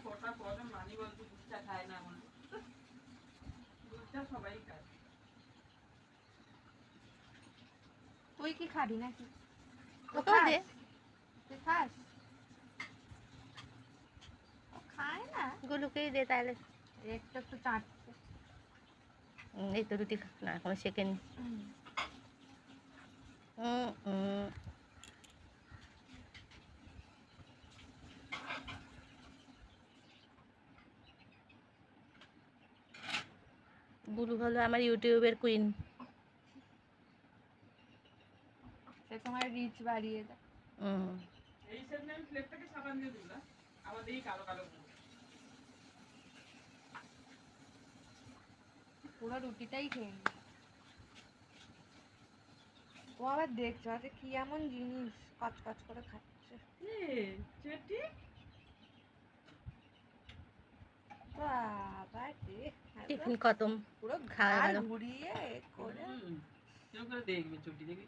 কটা কত মানি বলতে দুধটা খায় না মনে দুধটা সবাই খায়। তুই কি খাবি নাকি? ওকেও দে। তুই খাস? ও খায় না। গুলুকেই দে তাহলে। একটু একটু চাটছে। এই তো রুটি না এখনো শেখেনি। গুলু হলো আমার ইউটিউবের কুইন। সে তোমার রিচ বাড়িয়ে দেয়। এই সামনে আমি প্লেটটাকে সাবান দিয়ে দিলাম আবার দেখি কালো কালো পুরো রুটিটাই খেয়ে নি। ও আবার দেখছো আজকে কি এমন জিনিস কচকচ করে খাচ্ছে। চেটি বাবা রে, টিফিন খতম, পুরো খাওয়া ঘাড় গেল। ঘুরিয়ে করে। কেউ করে দেখবে চটি দেখবি